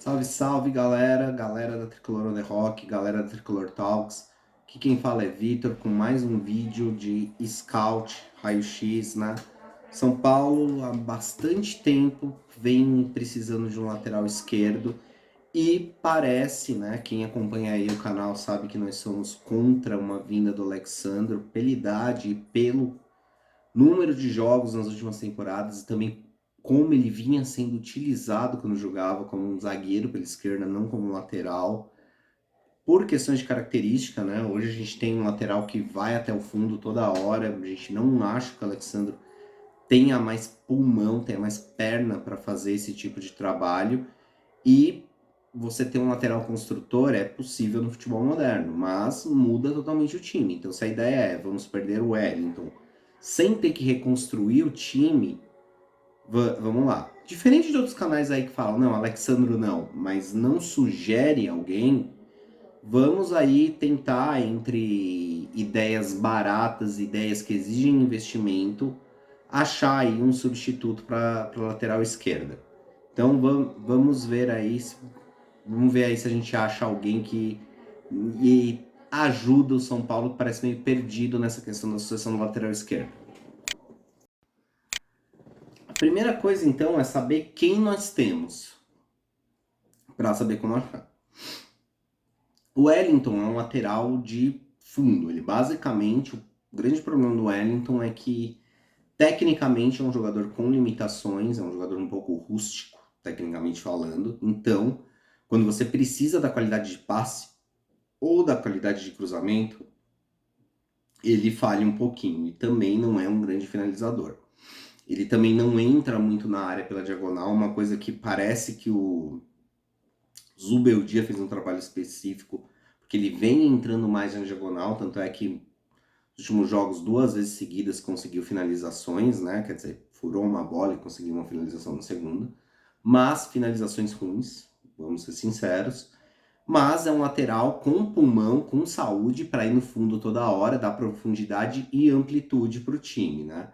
Salve, salve, galera! Galera da Tricolor on the Rock, galera da Tricolor Talks. Aqui quem fala é Vitor com mais um vídeo de Scout, raio-x, né? São Paulo há bastante tempo vem precisando de um lateral esquerdo e parece, né? Quem acompanha aí o canal sabe que nós somos contra uma vinda do Alexandro pela idade e pelo número de jogos nas últimas temporadas e também como ele vinha sendo utilizado quando jogava como um zagueiro pela esquerda, não como lateral, por questões de característica, né? Hoje a gente tem um lateral que vai até o fundo toda hora, a gente não acha que o Alexandre tenha mais pulmão, tenha mais perna para fazer esse tipo de trabalho, e você ter um lateral construtor é possível no futebol moderno, mas muda totalmente o time. Então, se a ideia é vamos perder o Wellington sem ter que reconstruir o time, vamos lá. Diferente de outros canais aí que falam, não, Alexandro não, mas não sugere alguém, vamos aí tentar, entre ideias baratas, ideias que exigem investimento, achar aí um substituto para a lateral esquerda. Então vamos ver aí se a gente acha alguém que ajuda o São Paulo, que parece meio perdido nessa questão da sucessão do lateral esquerdo. A primeira coisa, então, é saber quem nós temos, para saber como achar. O Wellington é um lateral de fundo. Ele basicamente, o grande problema do Wellington é que, tecnicamente, é um jogador com limitações, é um jogador um pouco rústico, tecnicamente falando. Então, quando você precisa da qualidade de passe ou da qualidade de cruzamento, ele falha um pouquinho e também não é um grande finalizador. Ele também não entra muito na área pela diagonal, uma coisa que parece que o Zubeldia fez um trabalho específico, porque ele vem entrando mais na diagonal, tanto é que nos últimos jogos, 2 vezes seguidas, conseguiu finalizações, né? Quer dizer, furou uma bola e conseguiu uma finalização na segunda, mas finalizações ruins, vamos ser sinceros. Mas é um lateral com pulmão, com saúde para ir no fundo toda hora, dar profundidade e amplitude para o time, né?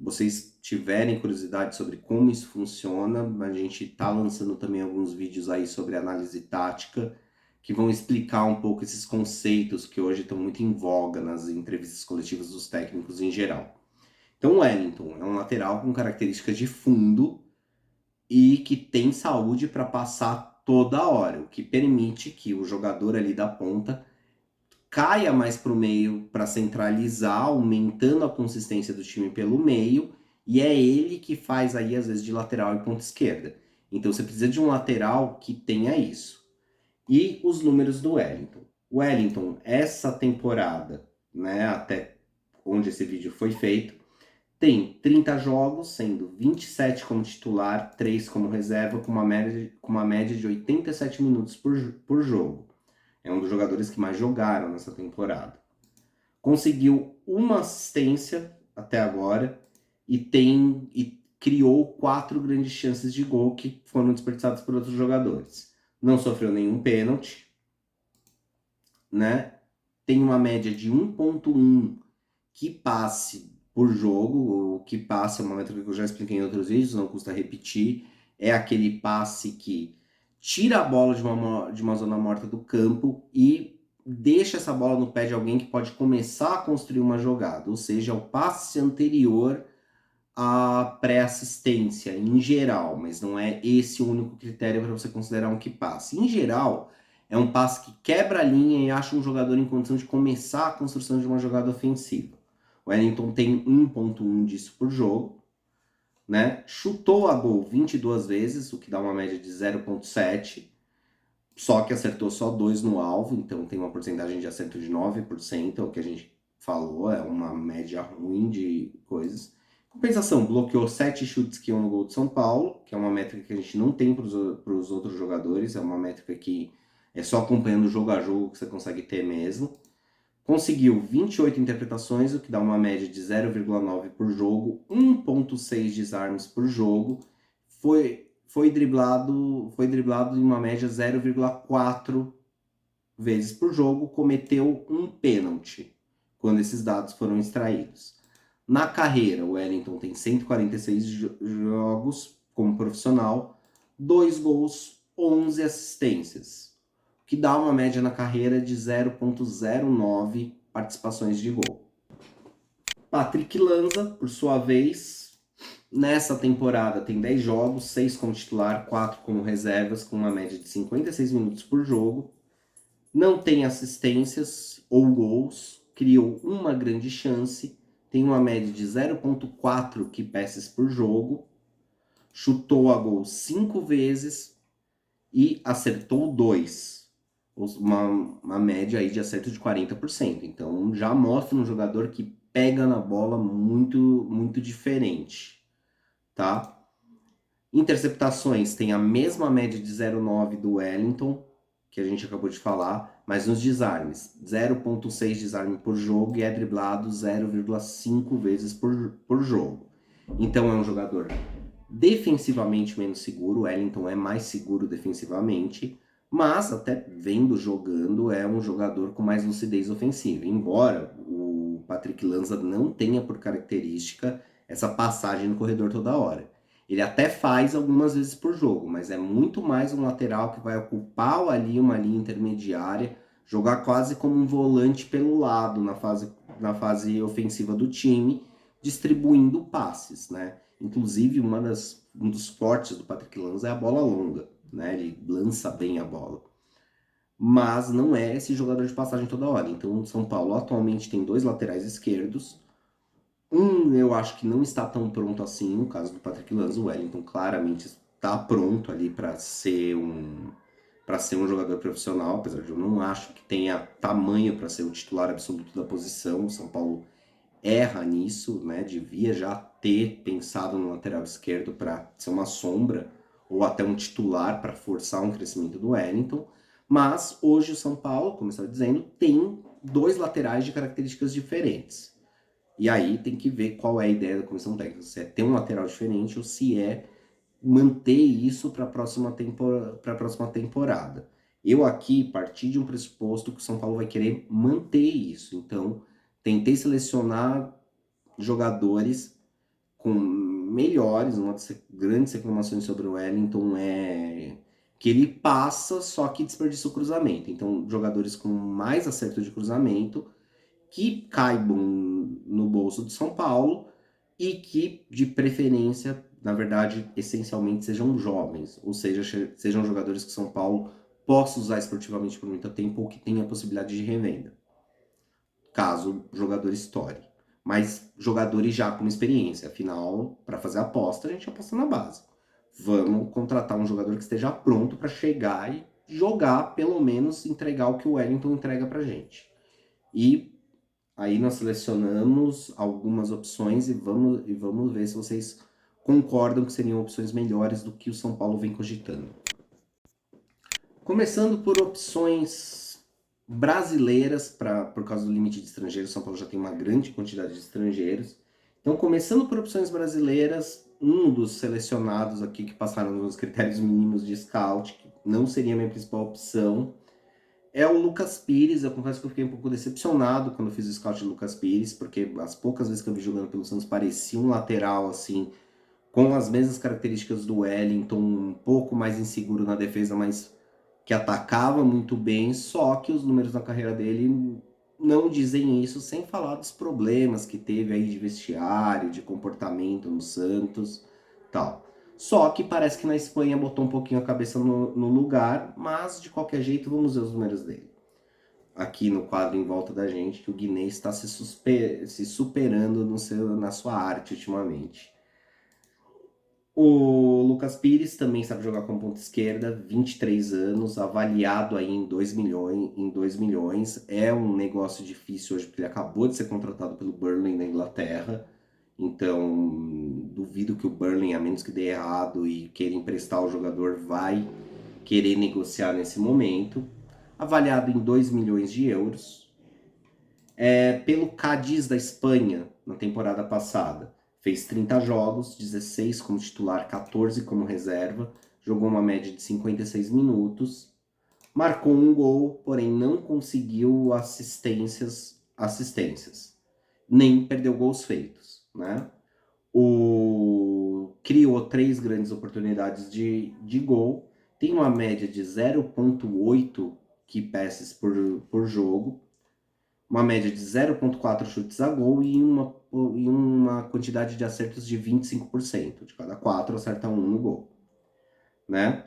Vocês tiverem curiosidade sobre como isso funciona, a gente está lançando também alguns vídeos aí sobre análise tática que vão explicar um pouco esses conceitos que hoje estão muito em voga nas entrevistas coletivas dos técnicos em geral. Então, o Wellington é um lateral com características de fundo e que tem saúde para passar toda hora, o que permite que o jogador ali da ponta caia mais para o meio para centralizar, aumentando a consistência do time pelo meio, e é ele que faz aí às vezes de lateral e ponta esquerda. Então você precisa de um lateral que tenha isso. E os números do Wellington. O Wellington, essa temporada, né, até onde esse vídeo foi feito, tem 30 jogos, sendo 27 como titular, 3 como reserva, com uma média de 87 minutos por jogo. É um dos jogadores que mais jogaram nessa temporada. Conseguiu uma assistência até agora e criou 4 grandes chances de gol que foram desperdiçadas por outros jogadores. Não sofreu nenhum pênalti, né? Tem uma média de 1.1 que passe por jogo. O que passe é uma métrica que eu já expliquei em outros vídeos, não custa repetir. É aquele passe que tira a bola de uma zona morta do campo e deixa essa bola no pé de alguém que pode começar a construir uma jogada, ou seja, o passe anterior à pré-assistência em geral, mas não é esse o único critério para você considerar um que passe. Em geral, é um passe que quebra a linha e acha um jogador em condição de começar a construção de uma jogada ofensiva. O Wellington tem 1.1 disso por jogo, né? Chutou a gol 22 vezes, o que dá uma média de 0.7, só que acertou só 2 no alvo, então tem uma porcentagem de acerto de 9%, é o que a gente falou, é uma média ruim de coisas. Compensação, bloqueou 7 chutes que iam no gol de São Paulo, que é uma métrica que a gente não tem para os outros jogadores, é uma métrica que é só acompanhando jogo a jogo que você consegue ter mesmo. Conseguiu 28 interpretações, o que dá uma média de 0,9 por jogo, 1,6 desarmes por jogo. Foi driblado em uma média 0,4 vezes por jogo, cometeu um pênalti quando esses dados foram extraídos. Na carreira, o Wellington tem 146 jogos como profissional, 2 gols, 11 assistências, que dá uma média na carreira de 0,09 participações de gol. Patrick Lanza, por sua vez, nessa temporada tem 10 jogos, 6 como titular, 4 como reservas, com uma média de 56 minutos por jogo. Não tem assistências ou gols, criou uma grande chance, tem uma média de 0,4 key passes por jogo, chutou a gol 5 vezes e acertou 2. Uma média aí de acerto de 40%. Então já mostra um jogador que pega na bola muito diferente, tá? Interceptações tem a mesma média de 0,9 do Wellington, que a gente acabou de falar, mas nos desarmes, 0,6 desarme por jogo e é driblado 0,5 vezes por jogo. Então é um jogador defensivamente menos seguro, o Wellington é mais seguro defensivamente, mas até vendo jogando é um jogador com mais lucidez ofensiva, embora o Patrick Lanza não tenha por característica essa passagem no corredor toda hora. Ele até faz algumas vezes por jogo, mas é muito mais um lateral que vai ocupar ali uma linha intermediária, jogar quase como um volante pelo lado na fase ofensiva do time, distribuindo passes, né? Inclusive, um dos fortes do Patrick Lanza é a bola longa, né? Ele lança bem a bola. Mas não é esse jogador de passagem toda hora. Então, o São Paulo atualmente tem 2 laterais esquerdos. Eu acho que não está tão pronto assim, no caso do Patrick Lanza. O Wellington claramente está pronto ali para ser um jogador profissional, apesar de eu não acho que tenha tamanho para ser o titular absoluto da posição. O São Paulo erra nisso, né? Devia já ter pensado no lateral esquerdo para ser uma sombra ou até um titular para forçar um crescimento do Wellington. Mas hoje o São Paulo, como eu estava dizendo, tem 2 laterais de características diferentes. E aí tem que ver qual é a ideia da comissão técnica, se é ter um lateral diferente ou se é manter isso para a próxima temporada. Eu aqui parti de um pressuposto que o São Paulo vai querer manter isso. Então, tentei selecionar jogadores com melhores. Uma das grandes reclamações sobre o Wellington é que ele passa, só que desperdiça o cruzamento. Então, jogadores com mais acerto de cruzamento que caibam no bolso do São Paulo e que, de preferência, na verdade, essencialmente sejam jovens, ou seja, sejam jogadores que São Paulo possa usar esportivamente por muito tempo ou que tenha a possibilidade de revenda, caso o jogador estoure. Mas jogadores já com experiência, afinal, para fazer aposta, a gente aposta na base. Vamos contratar um jogador que esteja pronto para chegar e jogar, pelo menos entregar o que o Wellington entrega pra gente. E aí nós selecionamos algumas opções e vamos ver se vocês concordam que seriam opções melhores do que o São Paulo vem cogitando. Começando por opções brasileiras, por causa do limite de estrangeiros, São Paulo já tem uma grande quantidade de estrangeiros. Então, começando por opções brasileiras, um dos selecionados aqui que passaram nos critérios mínimos de scout, que não seria a minha principal opção, é o Lucas Pires. Eu confesso que eu fiquei um pouco decepcionado quando eu fiz o scout de Lucas Pires, porque as poucas vezes que eu vi jogando pelo Santos parecia um lateral, assim, com as mesmas características do Wellington, um pouco mais inseguro na defesa, mas que atacava muito bem, só que os números na carreira dele não dizem isso, sem falar dos problemas que teve aí de vestiário, de comportamento no Santos, tal. Só que parece que na Espanha botou um pouquinho a cabeça no lugar, mas de qualquer jeito vamos ver os números dele. Aqui no quadro em volta da gente, que o Guinês está se superando na sua arte ultimamente. O Lucas Pires também sabe jogar como ponta esquerda, 23 anos, avaliado aí em 2 milhões. É um negócio difícil hoje, porque ele acabou de ser contratado pelo Burnley na Inglaterra. Então, duvido que o Burnley, a menos que dê errado e queira emprestar o jogador, vai querer negociar nesse momento. Avaliado em 2 milhões de euros. Pelo Cádiz da Espanha, na temporada passada. Fez 30 jogos, 16 como titular, 14 como reserva, jogou uma média de 56 minutos, marcou um gol, porém não conseguiu assistências, nem perdeu gols feitos, né? Criou 3 grandes oportunidades de gol tem uma média de 0,8 key passes por jogo, uma média de 0,4 chutes a gol e uma quantidade de acertos de 25%. De cada 4 acerta um no gol, né?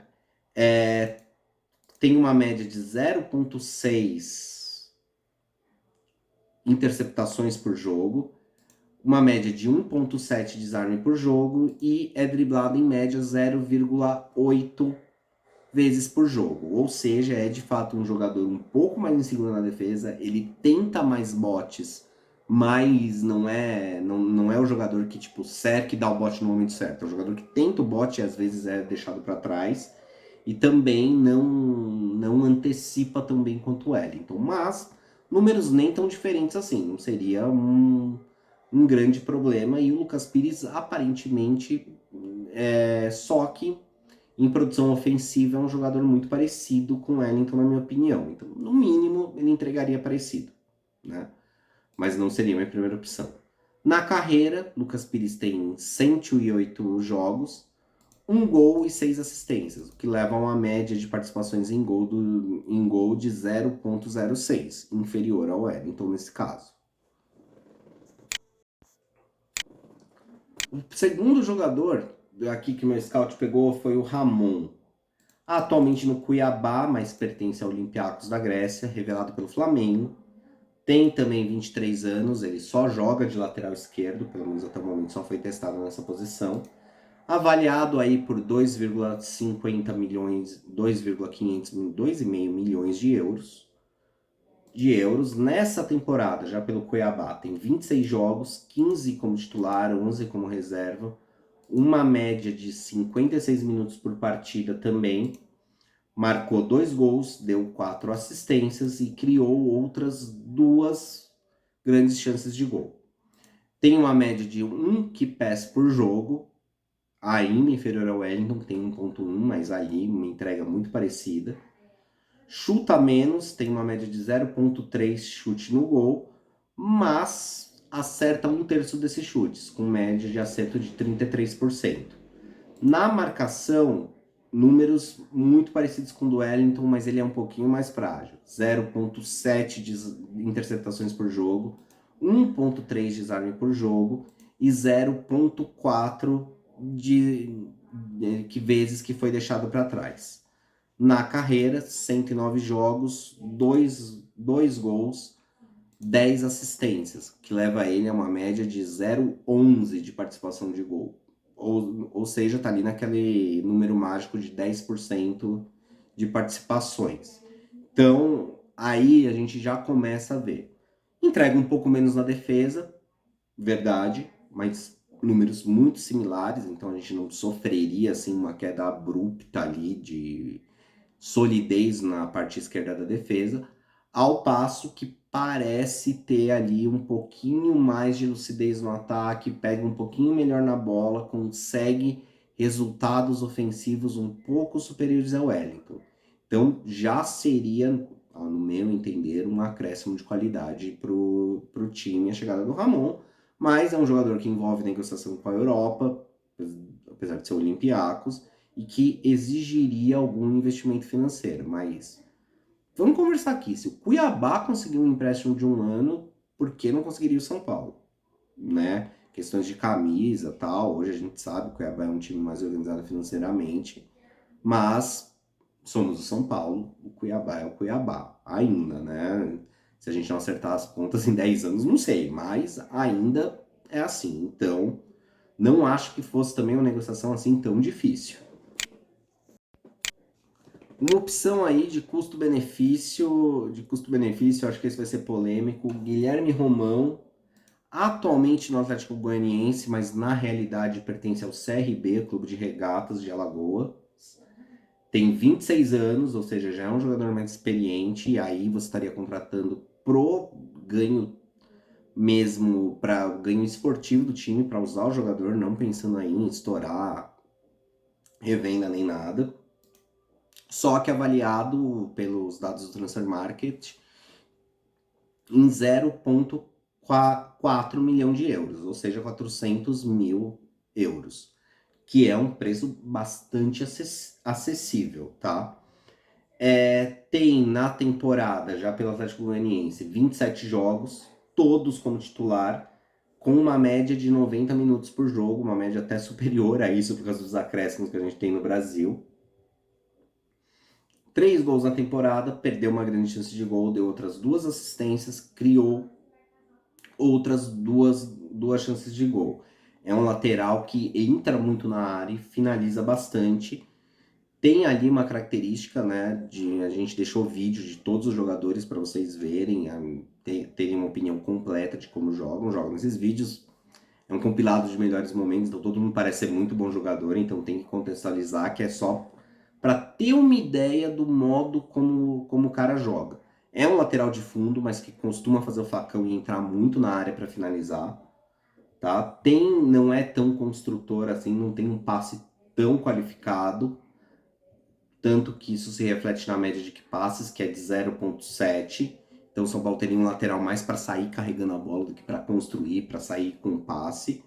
Tem uma média de 0,6 interceptações por jogo, uma média de 1,7 desarme por jogo e é driblado em média 0,8 vezes por jogo. Ou seja, é de fato um jogador um pouco mais inseguro na defesa, ele tenta mais botes, mas não é o jogador que tipo cerca e dá o bote no momento certo. É o jogador que tenta o bote e às vezes é deixado para trás e também não antecipa tão bem quanto o Wellington. Mas números nem tão diferentes assim, não seria um grande problema. E o Lucas Pires aparentemente só que em produção ofensiva é um jogador muito parecido com o Wellington, na minha opinião. Então, no mínimo, ele entregaria parecido, né? Mas não seria a minha primeira opção. Na carreira, Lucas Pires tem 108 jogos, 1 gol e 6 assistências, o que leva a uma média de participações em gol de 0,06, inferior ao Wellington nesse caso. O segundo jogador aqui que meu scout pegou foi o Ramon. Atualmente no Cuiabá, mas pertence ao Olympiacos da Grécia, revelado pelo Flamengo. Tem também 23 anos, ele só joga de lateral esquerdo, pelo menos até o momento só foi testado nessa posição. Avaliado aí por 2,50 milhões, 2,5 milhões de euros. Nessa temporada, já pelo Cuiabá, tem 26 jogos, 15 como titular, 11 como reserva, uma média de 56 minutos por partida também. Marcou 2 gols, deu 4 assistências e criou outras 2 grandes chances de gol. Tem uma média de 1 key pass por jogo, ainda inferior ao Wellington, que tem 1,1, mas aí uma entrega muito parecida. Chuta menos, tem uma média de 0,3 chute no gol, mas acerta 1/3 desses chutes, com média de acerto de 33%. Na marcação, números muito parecidos com o do Wellington, mas ele é um pouquinho mais frágil. 0,7 de interceptações por jogo, 1,3 de desarme por jogo e 0,4 de vezes que foi deixado para trás. Na carreira, 109 jogos, 2 gols, 10 assistências, que leva ele a uma média de 0,11 de participação de gol. Ou seja, tá ali naquele número mágico de 10% de participações. Então, aí a gente já começa a ver. Entrega um pouco menos na defesa, verdade, mas números muito similares, então a gente não sofreria assim uma queda abrupta ali de solidez na parte esquerda da defesa, ao passo que parece ter ali um pouquinho mais de lucidez no ataque, pega um pouquinho melhor na bola, consegue resultados ofensivos um pouco superiores ao Wellington. Então já seria, no meu entender, um acréscimo de qualidade para o time a chegada do Ramon, mas é um jogador que envolve negociação com a Europa, apesar de ser Olympiacos, e que exigiria algum investimento financeiro. Mas vamos conversar aqui. Se o Cuiabá conseguiu um empréstimo de 1 ano, por que não conseguiria o São Paulo? Né? Questões de camisa tal. Hoje a gente sabe que o Cuiabá é um time mais organizado financeiramente. Mas somos o São Paulo, o Cuiabá é o Cuiabá. Ainda, né? Se a gente não acertar as contas em 10 anos, não sei. Mas ainda é assim. Então, não acho que fosse também uma negociação assim tão difícil. Uma opção aí de custo-benefício, acho que esse vai ser polêmico. Guilherme Romão, atualmente no Atlético Goianiense, mas na realidade pertence ao CRB, Clube de Regatas de Alagoas. Tem 26 anos, ou seja, já é um jogador mais experiente, e aí você estaria contratando pro ganho mesmo, para ganho esportivo do time, para usar o jogador, não pensando aí em estourar revenda nem nada. Só que avaliado pelos dados do Transfer Market em 0,4 milhão de euros, ou seja, 400 mil euros. que é um preço bastante acessível, tá? Tem na temporada, já pelo Atlético Goianiense, 27 jogos, todos como titular, com uma média de 90 minutos por jogo, uma média até superior a isso por causa dos acréscimos que a gente tem no Brasil. 3 gols na temporada, perdeu uma grande chance de gol, deu outras 2 assistências, criou outras duas chances de gol. É um lateral que entra muito na área e finaliza bastante. Tem ali uma característica, né, a gente deixou vídeo de todos os jogadores para vocês verem, terem uma opinião completa de como jogam nesses vídeos. É um compilado de melhores momentos, então todo mundo parece ser muito bom jogador, então tem que contextualizar que é só para ter uma ideia do modo como o cara joga. É um lateral de fundo, mas que costuma fazer o facão e entrar muito na área para finalizar, tá? Não é tão construtor assim, não tem um passe tão qualificado, tanto que isso se reflete na média de que passes, que é de 0,7. Então o São Paulo teria um lateral mais para sair carregando a bola do que para construir, para sair com passe.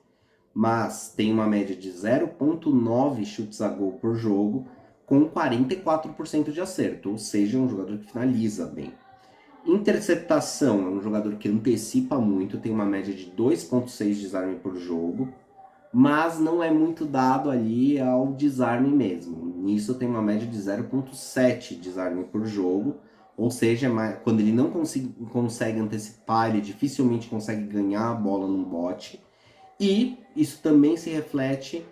Mas tem uma média de 0,9 chutes a gol por jogo, com 44% de acerto, ou seja, é um jogador que finaliza bem. Interceptação é um jogador que antecipa muito, tem uma média de 2,6 desarme por jogo, mas não é muito dado ali ao desarme mesmo. Nisso tem uma média de 0,7 desarme por jogo, ou seja, quando ele não consegue antecipar, ele dificilmente consegue ganhar a bola num bote. E isso também se reflete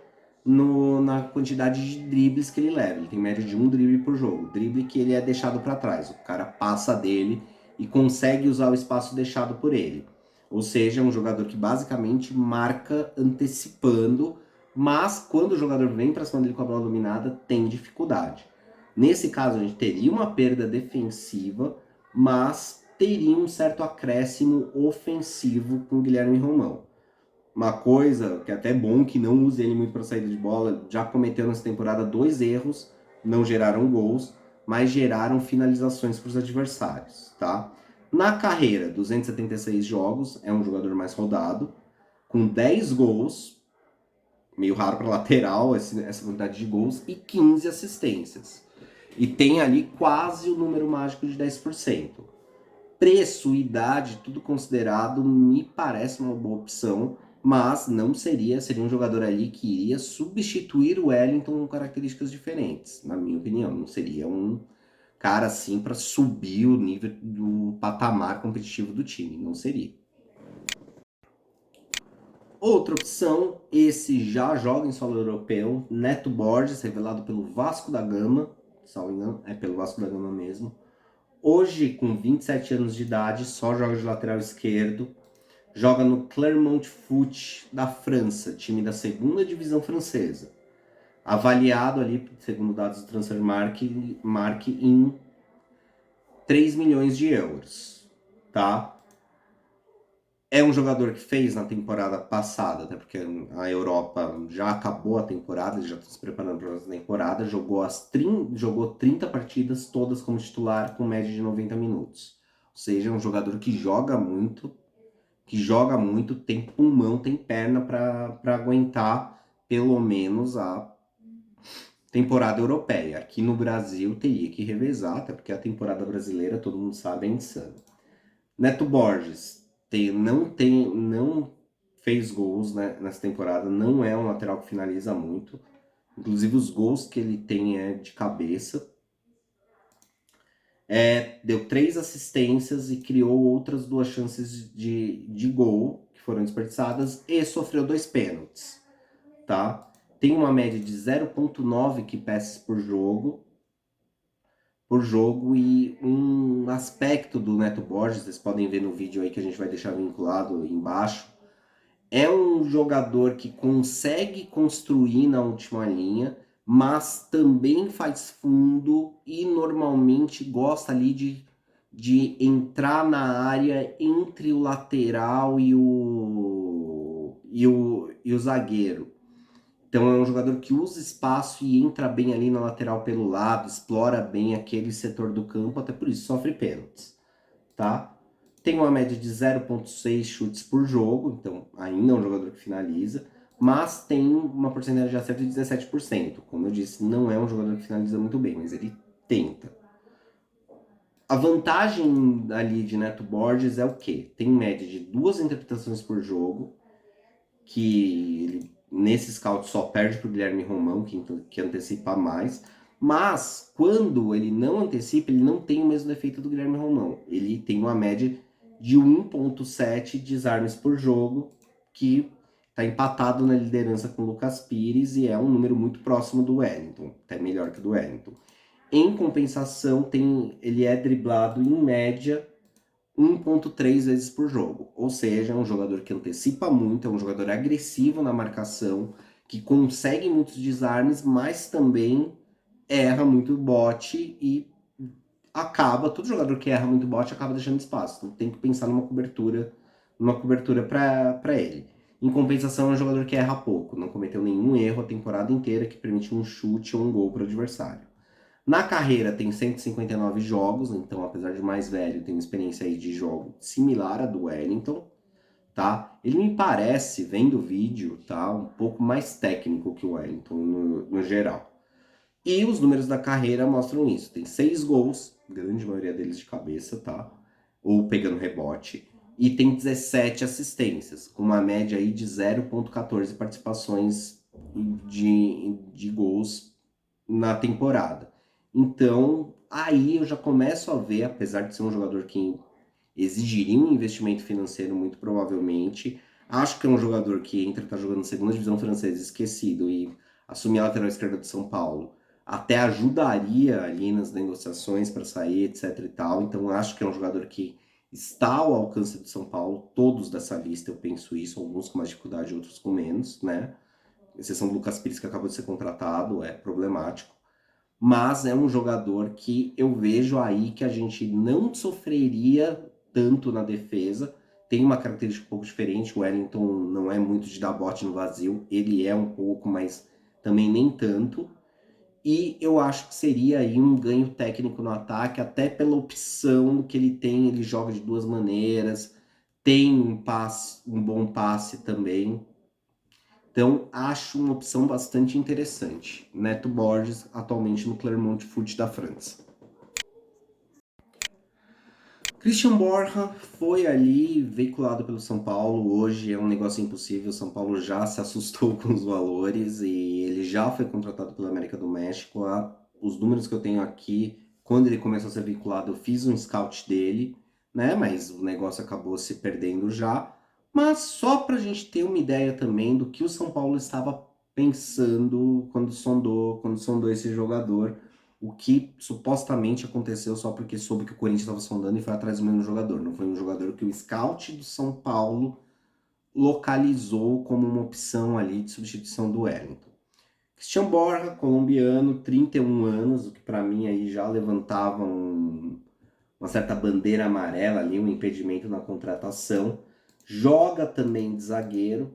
na quantidade de dribles que ele leva. Ele tem média de 1 drible por jogo. Drible que ele é deixado para trás. O cara passa dele e consegue usar o espaço deixado por ele. Ou seja, é um jogador que basicamente marca antecipando, mas quando o jogador vem para cima dele com a bola dominada, tem dificuldade. Nesse caso, a gente teria uma perda defensiva, mas teria um certo acréscimo ofensivo com o Guilherme Romão. Uma coisa que é até bom que não use ele muito para saída de bola, já cometeu nessa temporada 2 erros, não geraram gols, mas geraram finalizações para os adversários, tá? Na carreira, 276 jogos, é um jogador mais rodado, com 10 gols, meio raro para lateral essa quantidade de gols, e 15 assistências. E tem ali quase o número mágico de 10%. Preço, idade, tudo considerado, me parece uma boa opção, mas não seria um jogador ali que iria substituir o Wellington com características diferentes, na minha opinião. Não seria um cara assim para subir o nível do patamar competitivo do time, não seria. Outra opção, esse já joga em solo europeu, Neto Borges, revelado pelo Vasco da Gama, salvo engano, é pelo Vasco da Gama mesmo. Hoje, com 27 anos de idade, só joga de lateral esquerdo. Joga no Clermont Foot da França, time da segunda divisão francesa. Avaliado ali, segundo dados do Transfermarkt, em 3 milhões de euros. Tá? É um jogador que fez na temporada passada, até porque a Europa já acabou a temporada, eles já estão se preparando para a temporada, jogou 30 partidas, todas como titular, com média de 90 minutos. Ou seja, é um jogador que joga muito, tem pulmão, tem perna para aguentar pelo menos a temporada europeia. Aqui no Brasil teria que revezar, até porque a temporada brasileira, todo mundo sabe, é insana. Neto Borges não fez gols, né, nessa temporada, não é um lateral que finaliza muito. Inclusive os gols que ele tem é de cabeça. Deu 3 assistências e criou outras 2 chances de gol que foram desperdiçadas e sofreu 2 pênaltis, tá? Tem uma média de 0,9 que passes por jogo, e um aspecto do Neto Borges, vocês podem ver no vídeo aí que a gente vai deixar vinculado aí embaixo, é um jogador que consegue construir na última linha, mas também faz fundo e normalmente gosta ali de entrar na área entre o lateral e o zagueiro. Então é um jogador que usa espaço e entra bem ali na lateral pelo lado, explora bem aquele setor do campo, até por isso sofre pênaltis, tá? Tem uma média de 0,6 chutes por jogo, então ainda é um jogador que finaliza, mas tem uma porcentagem de acerto de 17%. Como eu disse, não é um jogador que finaliza muito bem, mas ele tenta. A vantagem ali de Neto Borges é o quê? Tem média de 2 interpretações por jogo, que ele, nesse scout só perde para o Guilherme Romão, que antecipa mais. Mas, quando ele não antecipa, ele não tem o mesmo efeito do Guilherme Romão. Ele tem uma média de 1,7 desarmes por jogo, que está empatado na liderança com o Lucas Pires e é um número muito próximo do Wellington, até melhor que o do Wellington. Em compensação, ele é driblado em média 1,3 vezes por jogo. Ou seja, é um jogador que antecipa muito, é um jogador agressivo na marcação, que consegue muitos desarmes, mas também erra muito bote e todo jogador que erra muito bote acaba deixando espaço. Então tem que pensar numa cobertura para ele. Em compensação, é um jogador que erra pouco, não cometeu nenhum erro a temporada inteira que permite um chute ou um gol para o adversário. Na carreira tem 159 jogos, então apesar de mais velho, tem uma experiência aí de jogo similar à do Wellington, tá? Ele me parece, vendo o vídeo, tá, um pouco mais técnico que o Wellington no geral. E os números da carreira mostram isso. Tem 6 gols, grande maioria deles de cabeça, tá? Ou pegando rebote. E tem 17 assistências, com uma média aí de 0,14 participações de gols na temporada. Então, aí eu já começo a ver, apesar de ser um jogador que exigiria um investimento financeiro muito provavelmente, acho que é um jogador que tá jogando segunda divisão francesa esquecido e assumir a lateral esquerda de São Paulo até ajudaria ali nas negociações para sair, etc e tal. Então, acho que é um jogador que está ao alcance do São Paulo, todos dessa lista eu penso isso, alguns com mais dificuldade, outros com menos, né? Exceção do Lucas Pires, que acabou de ser contratado, é problemático. Mas é um jogador que eu vejo aí que a gente não sofreria tanto na defesa. Tem uma característica um pouco diferente. O Wellington não é muito de dar bote no vazio, ele é um pouco, mas também nem tanto. E eu acho que seria aí um ganho técnico no ataque, até pela opção que ele tem. Ele joga de duas maneiras, tem um bom passe também. Então, acho uma opção bastante interessante. Neto Borges, atualmente no Clermont Foot da França. Christian Borja foi ali veiculado pelo São Paulo. Hoje é um negócio impossível. O São Paulo já se assustou com os valores e ele já foi contratado pela América do México. Os números que eu tenho aqui, quando ele começou a ser vinculado, eu fiz um scout dele, né? Mas o negócio acabou se perdendo já. Mas só para a gente ter uma ideia também do que o São Paulo estava pensando quando sondou esse jogador, o que supostamente aconteceu só porque soube que o Corinthians estava sondando e foi atrás do mesmo jogador. Não foi um jogador que o scout do São Paulo localizou como uma opção ali de substituição do Wellington. Christian Borja, colombiano, 31 anos, o que para mim aí já levantava uma certa bandeira amarela ali, um impedimento na contratação. Joga também de zagueiro,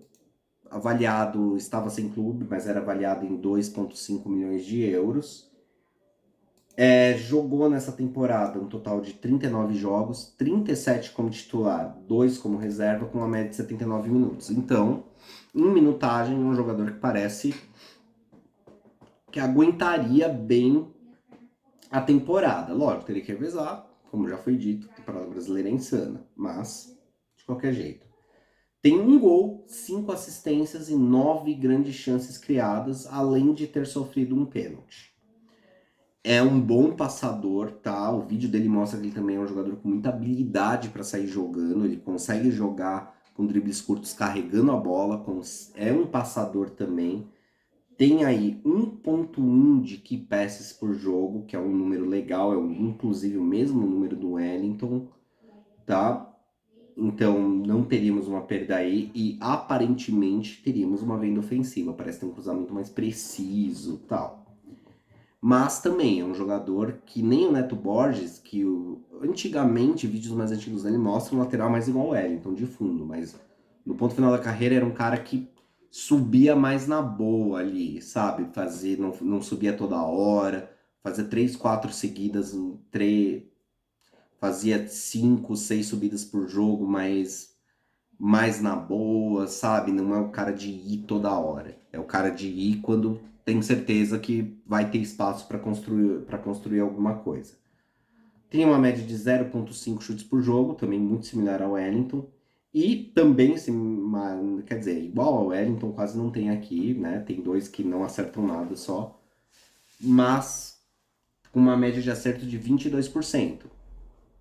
estava sem clube, mas era avaliado em 2,5 milhões de euros. Jogou nessa temporada um total de 39 jogos, 37 como titular, 2 como reserva, com uma média de 79 minutos. Então, em minutagem, um jogador que parece que aguentaria bem a temporada. Lógico, teria que revezar, como já foi dito, a temporada brasileira é insana, mas de qualquer jeito. Tem 1 gol, 5 assistências e 9 grandes chances criadas, além de ter sofrido um pênalti. É um bom passador, tá? O vídeo dele mostra que ele também é um jogador com muita habilidade para sair jogando. Ele consegue jogar com dribles curtos carregando a bola. É um passador também. Tem aí 1,1 de key passes por jogo, que é um número legal. Inclusive o mesmo número do Wellington, tá? Então não teríamos uma perda aí e aparentemente teríamos uma venda ofensiva. Parece ter um cruzamento mais preciso, tal. Mas também é um jogador que nem o Neto Borges, que antigamente, vídeos mais antigos dele mostram um lateral mais igual o Wellington, de fundo, mas no ponto final da carreira era um cara que subia mais na boa ali, sabe? Não subia toda hora, fazia 3, 4 seguidas, fazia 5, 6 subidas por jogo, mas mais na boa, sabe? Não é o cara de ir toda hora. É o cara de ir quando tem certeza que vai ter espaço para construir alguma coisa. Tem uma média de 0,5 chutes por jogo, também muito similar ao Wellington. E também, quer dizer, igual ao Wellington, quase não tem aqui, né? Tem dois que não acertam nada só. Mas com uma média de acerto de 22%.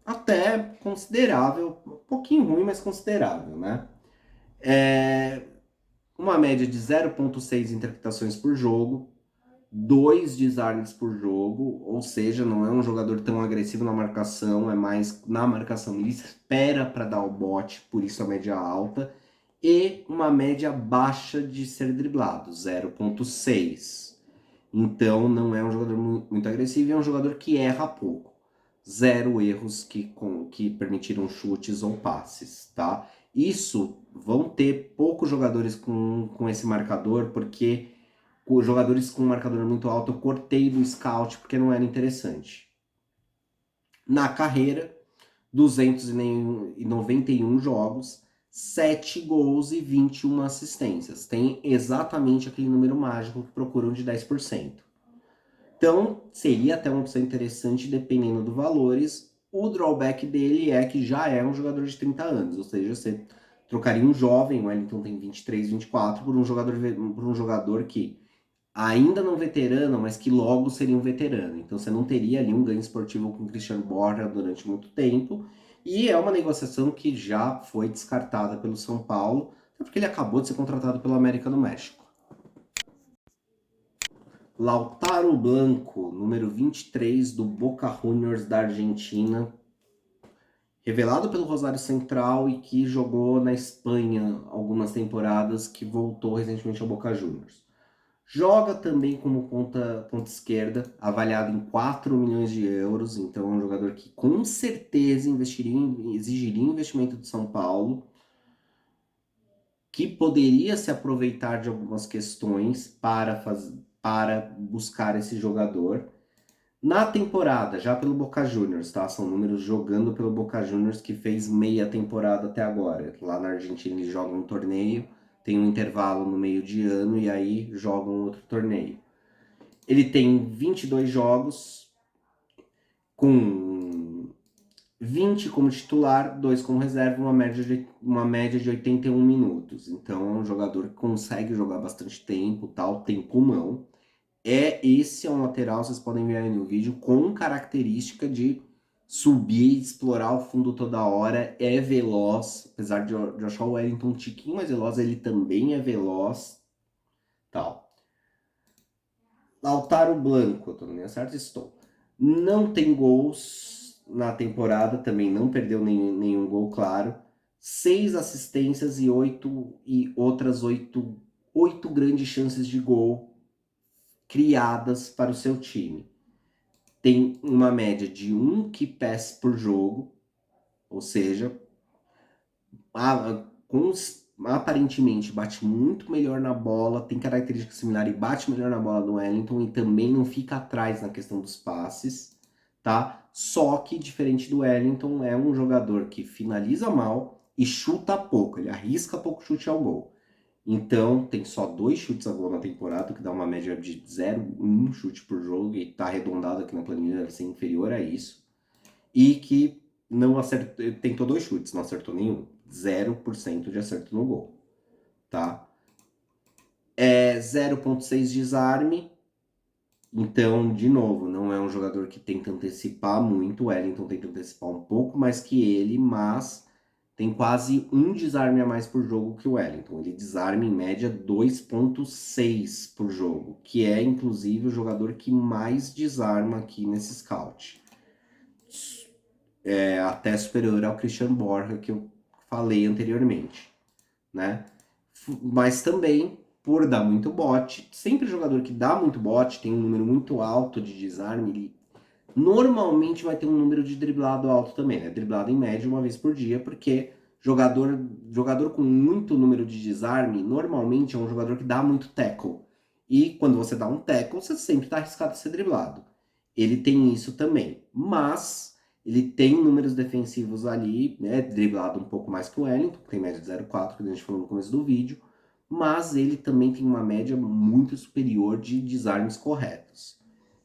Até considerável, um pouquinho ruim, mas considerável, né? Uma média de 0,6 interpretações por jogo, 2 desarmes por jogo, ou seja, não é um jogador tão agressivo na marcação, é mais na marcação ele espera para dar o bote, por isso a média alta, e uma média baixa de ser driblado, 0,6. Então não é um jogador muito agressivo, é um jogador que erra pouco. Zero erros que permitiram chutes ou passes, tá? Isso vão ter poucos jogadores com esse marcador, porque os jogadores com um marcador muito alto eu cortei do scout porque não era interessante. Na carreira, 291 jogos, 7 gols e 21 assistências. Tem exatamente aquele número mágico que procuram de 10%. Então, seria até uma opção interessante dependendo dos valores. O drawback dele é que já é um jogador de 30 anos, ou seja, você trocaria um jovem, o Wellington tem 23, 24, por um jogador que ainda não veterano, mas que logo seria um veterano. Então você não teria ali um ganho esportivo com o Christian Borja durante muito tempo. E é uma negociação que já foi descartada pelo São Paulo, até porque ele acabou de ser contratado pelo América do México. Lautaro Blanco, número 23 do Boca Juniors da Argentina, revelado pelo Rosário Central e que jogou na Espanha algumas temporadas, que voltou recentemente ao Boca Juniors. Joga também como ponta esquerda, avaliado em 4 milhões de euros, então é um jogador que com certeza exigiria investimento de São Paulo, que poderia se aproveitar de algumas questões para buscar esse jogador. Na temporada, já pelo Boca Juniors, tá? São números jogando pelo Boca Juniors, que fez meia temporada até agora. Lá na Argentina eles jogam um torneio, tem um intervalo no meio de ano e aí jogam outro torneio. Ele tem 22 jogos, com 20 como titular, 2 como reserva, uma média de 81 minutos. Então é um jogador que consegue jogar bastante tempo, tal, tem pulmão. Esse é um lateral, vocês podem ver aí no vídeo, com característica de subir e explorar o fundo toda hora, é veloz, apesar de eu achar o Wellington um tiquinho mais veloz, ele também é veloz, tal. Lautaro Blanco, tô na minha certa, estou. Não tem gols na temporada, também não perdeu nenhum gol, claro. 6 assistências e outras 8 grandes chances de gol criadas para o seu time. Tem uma média de 1 key pass por jogo, ou seja, aparentemente bate muito melhor na bola, tem característica similar e bate melhor na bola do Wellington e também não fica atrás na questão dos passes, tá? Só que, diferente do Wellington, é um jogador que finaliza mal e chuta pouco, ele arrisca pouco chute ao gol. Então, tem só 2 chutes a gol na temporada, que dá uma média de 0,1 chute por jogo, e tá arredondado aqui na planilha, deve ser inferior a isso. E que não acertou, tentou 2 chutes, não acertou nenhum. 0% de acerto no gol, tá? 0,6 desarme. Então, de novo, não é um jogador que tenta antecipar muito. O Wellington tenta antecipar um pouco mais que ele, mas tem quase um desarme a mais por jogo que o Wellington. Ele desarma em média 2,6 por jogo, que é inclusive o jogador que mais desarma aqui nesse scout. Até superior ao Christian Borja, que eu falei anteriormente, né? Mas também, por dar muito bote, sempre jogador que dá muito bote, tem um número muito alto de desarme, ele normalmente vai ter um número de driblado alto também, né? Driblado em média uma vez por dia, porque jogador com muito número de desarme, normalmente é um jogador que dá muito tackle. E quando você dá um tackle, você sempre está arriscado a ser driblado. Ele tem isso também, mas Ele tem números defensivos ali, né, driblado um pouco mais que o Wellington, que tem média de 0,4, que a gente falou no começo do vídeo, mas ele também tem uma média muito superior de desarmes corretos.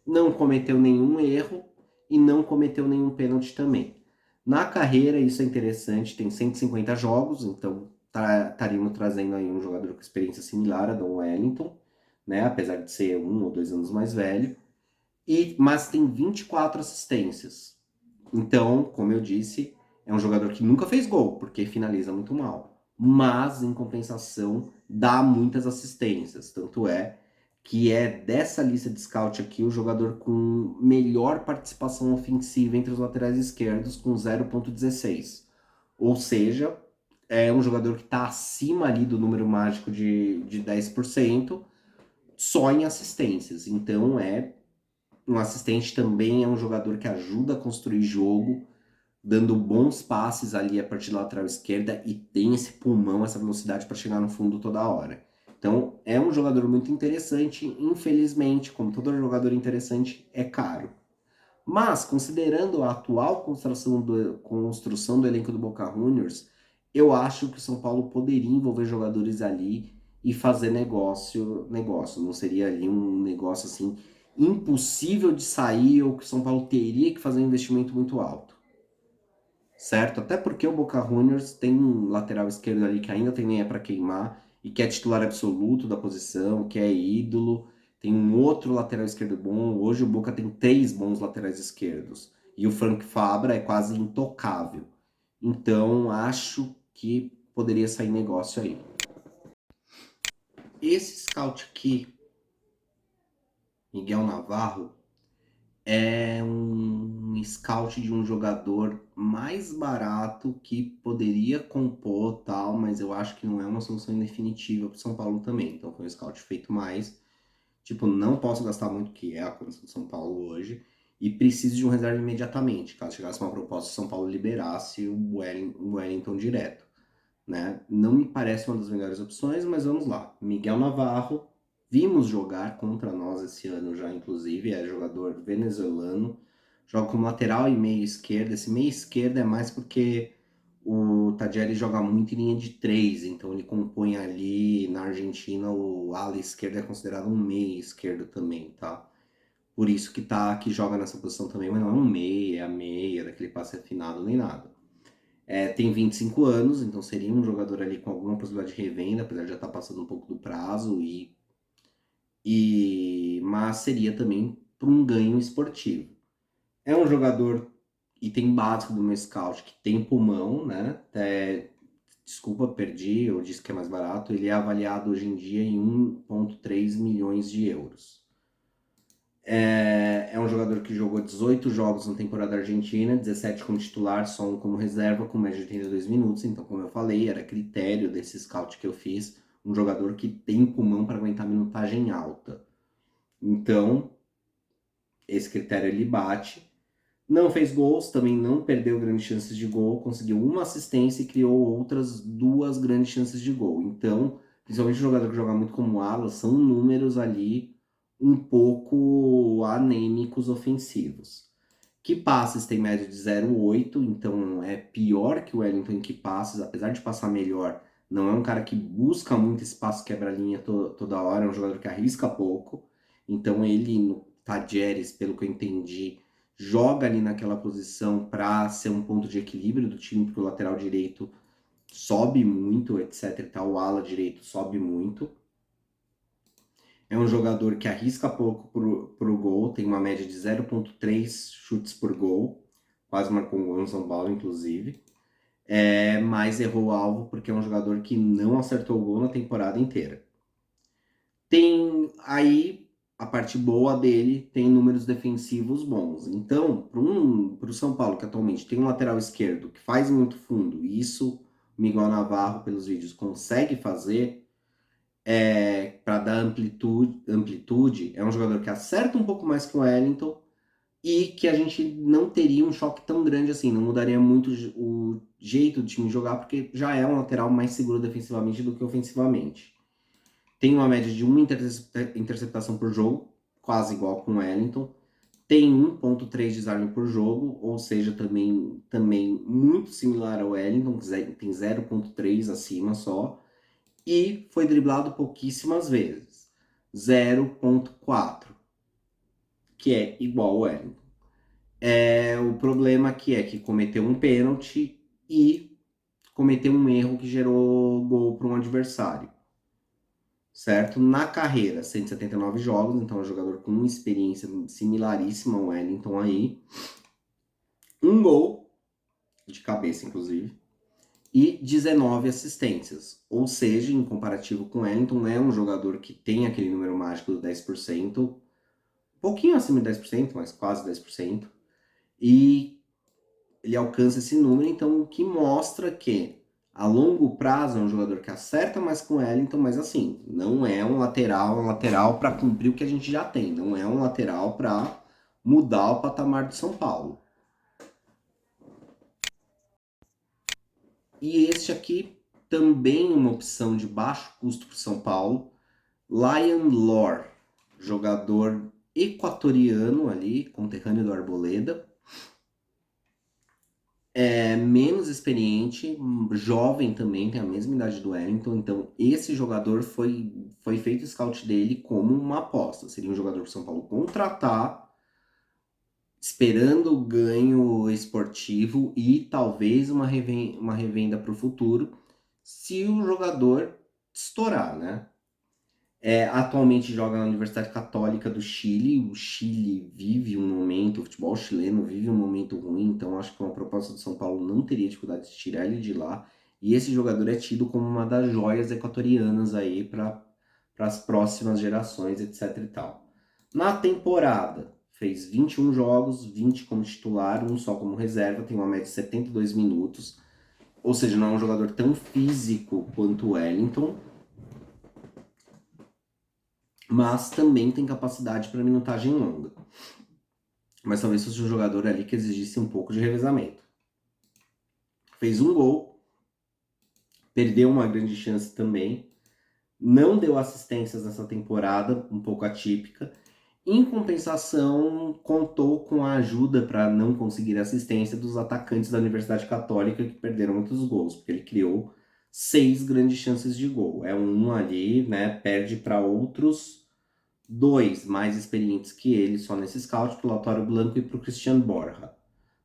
Não cometeu nenhum erro e não cometeu nenhum pênalti também. Na carreira, isso é interessante, tem 150 jogos, então estaríamos trazendo aí um jogador com experiência similar a do Wellington, né, apesar de ser 1 ou 2 anos mais velho, mas tem 24 assistências. Então, como eu disse, é um jogador que nunca fez gol, porque finaliza muito mal. Mas, em compensação, dá muitas assistências. Tanto é que é dessa lista de scout aqui o jogador com melhor participação ofensiva entre os laterais esquerdos, com 0,16. Ou seja, é um jogador que está acima ali do número mágico de 10%, só em assistências. Então, um assistente também é um jogador que ajuda a construir jogo, dando bons passes ali a partir da lateral esquerda e tem esse pulmão, essa velocidade para chegar no fundo toda hora. Então, é um jogador muito interessante. Infelizmente, como todo jogador interessante, é caro. Mas, considerando a atual construção do elenco do Boca Juniors, eu acho que o São Paulo poderia envolver jogadores ali e fazer negócio. Não seria ali um negócio assim impossível de sair ou que o São Paulo teria que fazer um investimento muito alto. Certo? Até porque o Boca Juniors tem um lateral esquerdo ali que ainda tem lenha para queimar e que é titular absoluto da posição, que é ídolo. Tem um outro lateral esquerdo bom. Hoje o Boca tem 3 bons laterais esquerdos. E o Frank Fabra é quase intocável. Então acho que poderia sair negócio aí. Esse scout aqui, Miguel Navarro, é um scout de um jogador mais barato que poderia compor tal, mas eu acho que não é uma solução definitiva para o São Paulo também. Então foi um scout feito mais, tipo, não posso gastar muito, que é a condição do São Paulo hoje, e preciso de um reserva imediatamente, caso chegasse uma proposta o São Paulo liberasse o Wellington direto. Né? Não me parece uma das melhores opções, mas vamos lá. Miguel Navarro, vimos jogar contra nós esse ano já, inclusive, é jogador venezuelano, joga como lateral e meio esquerda. Esse meio esquerda é mais porque o Tagliari joga muito em linha de 3, então ele compõe ali, na Argentina, o ala esquerdo é considerado um meio esquerdo também, tá? Por isso que joga nessa posição também, mas não é um meia, daquele passe afinado nem nada. Tem 25 anos, então seria um jogador ali com alguma possibilidade de revenda, apesar de já estar passando um pouco do prazo, mas seria também para um ganho esportivo. É um jogador item básico do meu scout que tem pulmão, né? Desculpa, perdi, eu disse que é mais barato. Ele é avaliado hoje em dia em 1,3 milhões de euros. É um jogador que jogou 18 jogos na temporada argentina, 17 como titular, só um como reserva, com média de 82 minutos. Então, como eu falei, era critério desse scout que eu fiz, um jogador que tem pulmão para aguentar minutagem alta. Então, esse critério ele bate. Não fez gols, também não perdeu grandes chances de gol, conseguiu uma assistência e criou outras 2 grandes chances de gol. Então, principalmente o jogador que joga muito como ala, são números ali um pouco anêmicos ofensivos. Que passes tem média de 0,8, então é pior que o Wellington em que passes, apesar de passar melhor, não é um cara que busca muito espaço quebra-linha toda hora, é um jogador que arrisca pouco. Então ele, no Tadieres, pelo que eu entendi, joga ali naquela posição para ser um ponto de equilíbrio do time, porque o lateral direito sobe muito, etc. E tal, o ala direito sobe muito. É um jogador que arrisca pouco pro gol, tem uma média de 0,3 chutes por gol, quase marcou um gol no São Paulo, inclusive. Mas errou o alvo porque é um jogador que não acertou o gol na temporada inteira. Tem aí a parte boa dele, tem números defensivos bons. Então, para o São Paulo, que atualmente tem um lateral esquerdo que faz muito fundo, e isso o Miguel Navarro, pelos vídeos, consegue fazer, para dar amplitude, é um jogador que acerta um pouco mais que o Wellington e que a gente não teria um choque tão grande assim, não mudaria muito o jeito do time jogar, porque já é um lateral mais seguro defensivamente do que ofensivamente. Tem uma média de uma interceptação por jogo, quase igual com o Wellington. tem 1.3 desarme por jogo, ou seja, também muito similar ao Wellington, que tem 0.3 acima só, e foi driblado pouquíssimas vezes, 0.4, que é igual ao Wellington. O problema aqui é que cometeu um pênalti e cometeu um erro que gerou gol para um adversário, certo? Na carreira, 179 jogos, então é um jogador com uma experiência similaríssima ao Wellington aí. Um gol, de cabeça inclusive, e 19 assistências. Ou seja, em comparativo com o Wellington, é um jogador que tem aquele número mágico do 10%, pouquinho acima de 10%, mas quase 10%, e ele alcança esse número, então o que mostra que a longo prazo é um jogador que acerta mais com o Wellington, mas assim, não é um lateral para cumprir o que a gente já tem, não é um lateral para mudar o patamar do São Paulo. E este aqui também uma opção de baixo custo para o São Paulo, Lion Lore, jogador equatoriano ali, conterrâneo do Arboleda, é menos experiente, jovem também, tem a mesma idade do Wellington, então esse jogador foi feito o scout dele como uma aposta, seria um jogador para o São Paulo contratar, esperando o ganho esportivo e talvez uma revenda para o futuro, se o jogador estourar, né? Atualmente joga na Universidade Católica do Chile. O Chile vive um momento, o futebol chileno vive um momento ruim, então acho que uma proposta do São Paulo não teria dificuldade de tirar ele de lá. E esse jogador é tido como uma das joias equatorianas aí para as próximas gerações, etc e tal. Na temporada, fez 21 jogos, 20 como titular, um só como reserva, tem uma média de 72 minutos, ou seja, não é um jogador tão físico quanto o Wellington, mas também tem capacidade para minutagem longa. Mas talvez fosse um jogador ali que exigisse um pouco de revezamento. Fez um gol, perdeu uma grande chance também, não deu assistências nessa temporada, um pouco atípica. Em compensação, contou com a ajuda para não conseguir assistência dos atacantes da Universidade Católica, que perderam muitos gols, porque ele criou 6 grandes chances de gol. É um ali, né? Perde para outros 2 mais experientes que ele, só nesse scout, pro Lautaro Blanco e pro Christian Borja.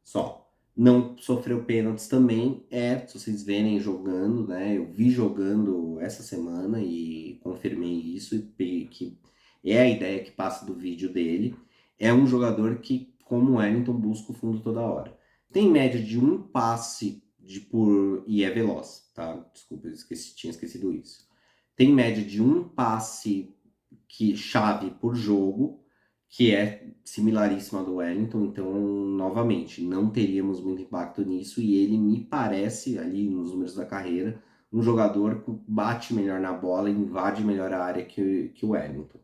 Só. Não sofreu pênaltis também, se vocês verem jogando, né? Eu vi jogando essa semana e confirmei isso, e que é a ideia que passa do vídeo dele. É um jogador que, como o Wellington, busca o fundo toda hora. Tem média de um passe e é veloz, tá? Desculpa, tinha esquecido isso. Tem média de um passe chave por jogo, que é similaríssima do Wellington, então, novamente, não teríamos muito impacto nisso, e ele me parece, ali nos números da carreira, um jogador que bate melhor na bola e invade melhor a área que o Wellington.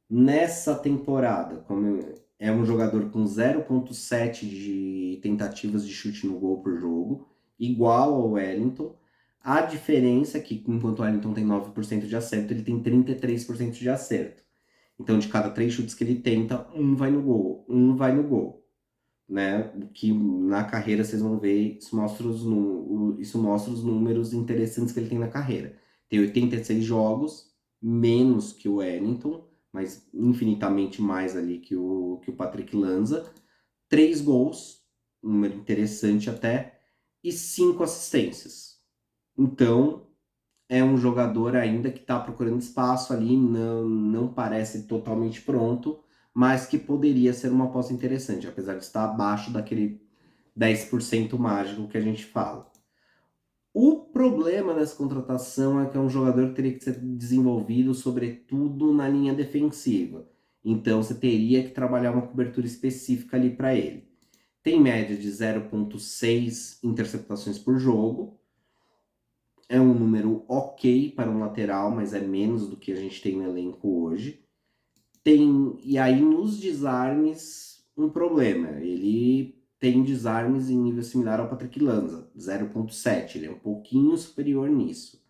Nessa temporada, como é um jogador com 0.7 de tentativas de chute no gol por jogo, igual ao Wellington. A diferença é que, enquanto o Wellington tem 9% de acerto, ele tem 33% de acerto. Então, de cada 3 chutes que ele tenta, um vai no gol, né? Que na carreira vocês vão ver, isso mostra os números interessantes que ele tem na carreira. Tem 86 jogos, menos que o Wellington, mas infinitamente mais ali que o Patrick Lanza. 3 gols, um número interessante até, e 5 assistências. Então, é um jogador ainda que está procurando espaço ali, não parece totalmente pronto, mas que poderia ser uma aposta interessante, apesar de estar abaixo daquele 10% mágico que a gente fala. O problema dessa contratação é que é um jogador que teria que ser desenvolvido, sobretudo na linha defensiva. Então você teria que trabalhar uma cobertura específica ali para ele. Tem média de 0,6 interceptações por jogo. É um número ok para um lateral, mas é menos do que a gente tem no elenco hoje. E aí nos desarmes, um problema. Ele tem desarmes em nível similar ao Patrick Lanza, 0.7. Ele é um pouquinho superior nisso.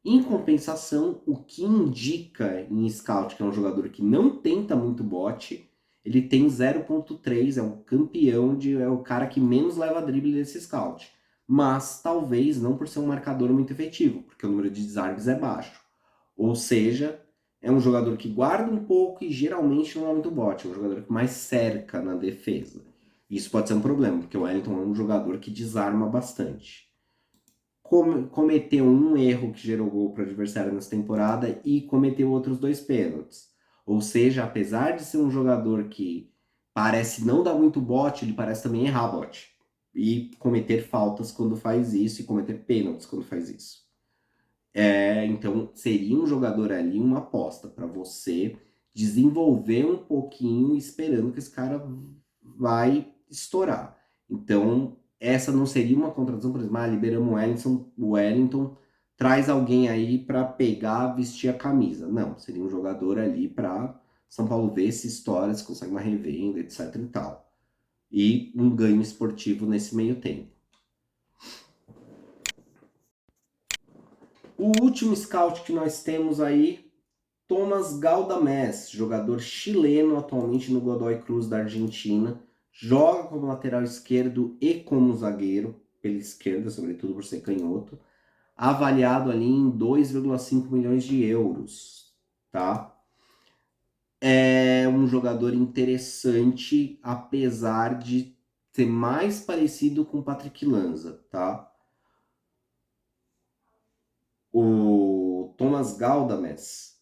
Em compensação, o que indica em scout que é um jogador que não tenta muito bote ele tem 0,3, é o campeão, é o cara que menos leva drible desse scout. Mas talvez não por ser um marcador muito efetivo, porque o número de desarmes é baixo. Ou seja, é um jogador que guarda um pouco e geralmente não é muito bote, é um jogador que mais cerca na defesa. Isso pode ser um problema, porque o Wellington é um jogador que desarma bastante. Cometeu um erro que gerou gol para o adversário nessa temporada e cometeu outros 2 pênaltis. Ou seja, apesar de ser um jogador que parece não dar muito bote, ele parece também errar bote. E cometer faltas quando faz isso e cometer pênaltis quando faz isso. Então, seria um jogador ali, uma aposta para você desenvolver um pouquinho esperando que esse cara vai estourar. Então, essa não seria uma contratação, por exemplo, liberamos o Wellington, traz alguém aí para pegar, vestir a camisa. Não, seria um jogador ali para São Paulo ver se estoura, se consegue uma revenda, etc e tal. E um ganho esportivo nesse meio tempo. O último scout que nós temos aí, Thomas Galdames, jogador chileno atualmente no Godoy Cruz da Argentina, joga como lateral esquerdo e como zagueiro, pela esquerda, sobretudo por ser canhoto, avaliado ali em 2,5 milhões de euros, tá? É um jogador interessante, apesar de ser mais parecido com o Patrick Lanza, tá? O Thomas Galdames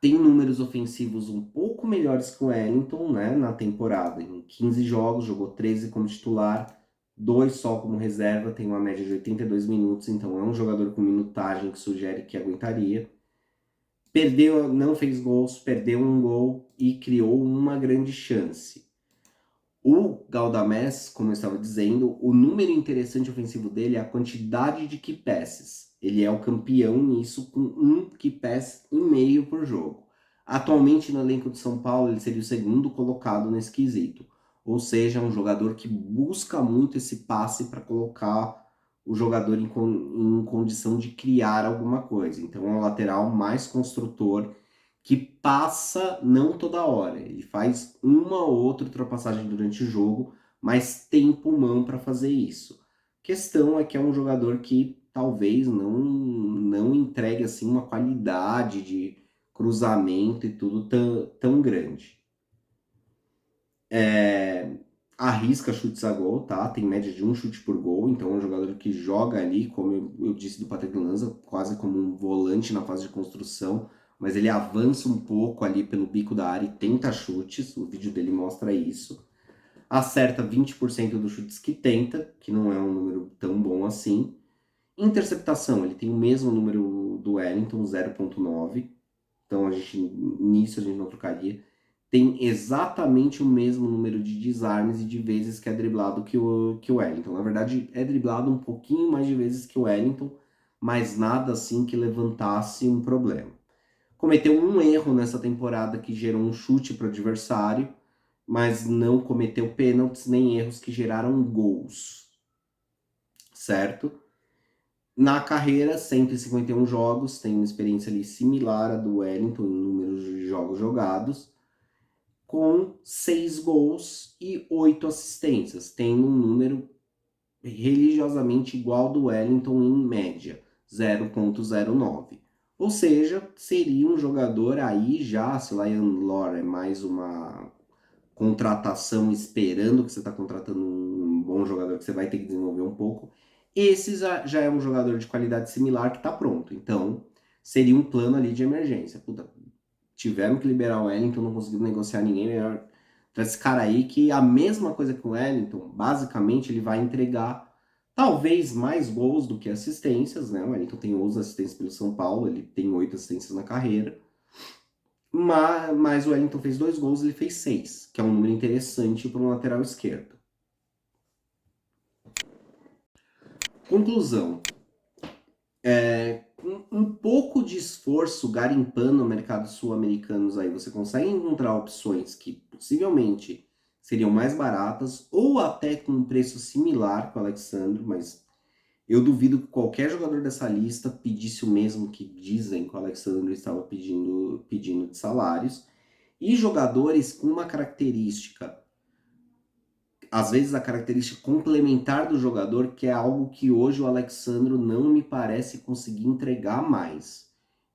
tem números ofensivos um pouco melhores que o Wellington, né, na temporada. Em 15 jogos, jogou 13 como titular, 2 só como reserva, tem uma média de 82 minutos, então é um jogador com minutagem que sugere que aguentaria. Perdeu, não fez gols, perdeu um gol e criou uma grande chance. O Galdames, como eu estava dizendo, o número interessante ofensivo dele é a quantidade de key passes. Ele é o campeão nisso, com um key pass e meio por jogo. Atualmente, no elenco de São Paulo, ele seria o segundo colocado nesse quesito. Ou seja, um jogador que busca muito esse passe para colocar o jogador em condição de criar alguma coisa. Então, é um lateral mais construtor que passa não toda hora. Ele faz uma ou outra ultrapassagem durante o jogo, mas tem pulmão para fazer isso. Questão é que é um jogador que talvez não entregue assim uma qualidade de cruzamento e tudo tão grande. Arrisca chutes a gol, tá? Tem média de um chute por gol, então é um jogador que joga ali, como eu disse do Patrick Lanza, quase como um volante na fase de construção, mas ele avança um pouco ali pelo bico da área e tenta chutes, o vídeo dele mostra isso. Acerta 20% dos chutes que tenta, que não é um número tão bom assim. Interceptação, ele tem o mesmo número do Wellington, 0,9, então nisso a gente não trocaria. Tem exatamente o mesmo número de desarmes e de vezes que é driblado que o Wellington. Na verdade, é driblado um pouquinho mais de vezes que o Wellington, mas nada assim que levantasse um problema. Cometeu um erro nessa temporada que gerou um chute para o adversário, mas não cometeu pênaltis nem erros que geraram gols, certo? Na carreira, 151 jogos, tem uma experiência ali similar à do Wellington em números de jogos jogados, com 6 gols e 8 assistências. Tem um número religiosamente igual do Wellington em média, 0,09. Ou seja, seria um jogador aí já, se o Lion Lore é mais uma contratação esperando que você está contratando um bom jogador que você vai ter que desenvolver um pouco, esse já é um jogador de qualidade similar que está pronto. Então, seria um plano ali de emergência. Puta, tivemos que liberar o Wellington, não conseguimos negociar ninguém, melhor para esse cara aí que a mesma coisa que o Wellington, basicamente ele vai entregar talvez mais gols do que assistências, né? O Wellington tem 11 assistências pelo São Paulo, ele tem 8 assistências na carreira, mas o Wellington fez 2 gols, ele fez 6, que é um número interessante para um lateral esquerdo. Conclusão. Um pouco de esforço garimpando o mercado sul-americanos aí, você consegue encontrar opções que possivelmente seriam mais baratas ou até com um preço similar com o Alexandre, mas eu duvido que qualquer jogador dessa lista pedisse o mesmo que dizem que o Alexandre estava pedindo de salários. E jogadores com uma característica, às vezes a característica complementar do jogador, que é algo que hoje o Alexandro não me parece conseguir entregar mais.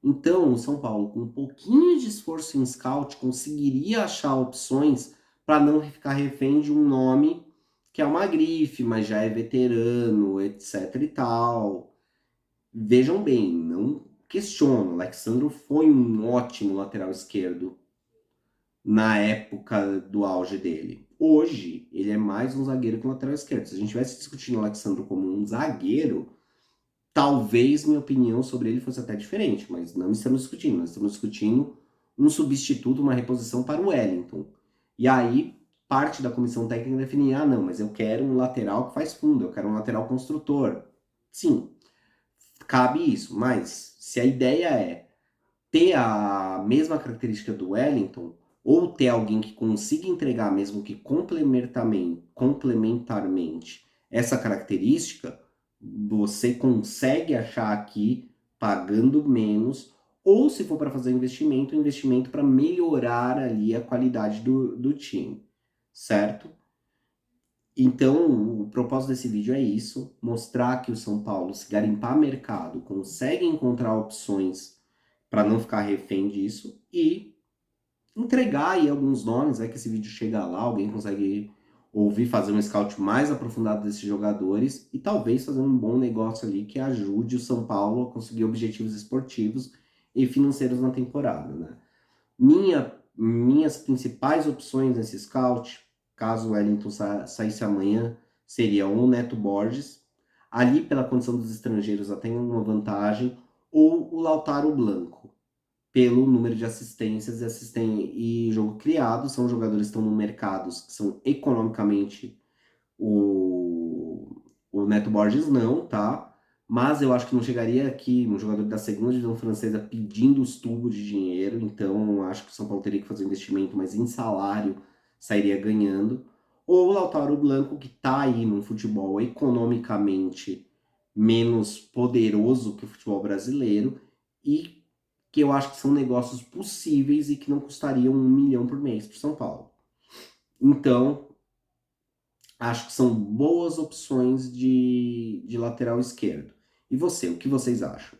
Então, o São Paulo, com um pouquinho de esforço em scout, conseguiria achar opções para não ficar refém de um nome que é uma grife, mas já é veterano, etc e tal. Vejam bem, não questiono, o Alexandro foi um ótimo lateral esquerdo na época do auge dele. Hoje, ele é mais um zagueiro que um lateral esquerdo. Se a gente estivesse discutindo o Alexandro como um zagueiro, talvez minha opinião sobre ele fosse até diferente, mas não estamos discutindo. Nós estamos discutindo um substituto, uma reposição para o Wellington. E aí, parte da comissão técnica definir, ah, não, mas eu quero um lateral que faz fundo, eu quero um lateral construtor. Sim, cabe isso, mas se a ideia é ter a mesma característica do Wellington, ou ter alguém que consiga entregar, mesmo que complementarmente essa característica, você consegue achar aqui pagando menos, ou se for para fazer investimento para melhorar ali a qualidade do time, certo? Então, o propósito desse vídeo é isso, mostrar que o São Paulo, se garimpar mercado, consegue encontrar opções para não ficar refém disso e entregar aí alguns nomes, que esse vídeo chega lá, alguém consegue ouvir, fazer um scout mais aprofundado desses jogadores e talvez fazer um bom negócio ali que ajude o São Paulo a conseguir objetivos esportivos e financeiros na temporada, né? Minhas principais opções nesse scout, caso o Wellington saísse amanhã, seria o Neto Borges, ali pela condição dos estrangeiros até uma vantagem, ou o Lautaro Blanco, pelo número de assistências e jogo criado. São jogadores que estão no mercado, que são economicamente o Neto Borges não, tá? Mas eu acho que não chegaria aqui um jogador da segunda divisão francesa pedindo os tubos de dinheiro, então acho que o São Paulo teria que fazer um investimento, mas em salário sairia ganhando. Ou o Lautaro Blanco, que tá aí num futebol economicamente menos poderoso que o futebol brasileiro e que eu acho que são negócios possíveis e que não custariam 1 milhão por mês para São Paulo. Então, acho que são boas opções de lateral esquerdo. E você, o que vocês acham?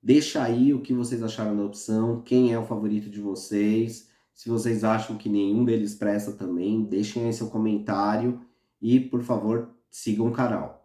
Deixa aí o que vocês acharam da opção, quem é o favorito de vocês. Se vocês acham que nenhum deles presta também, deixem aí seu comentário e, por favor, sigam o canal.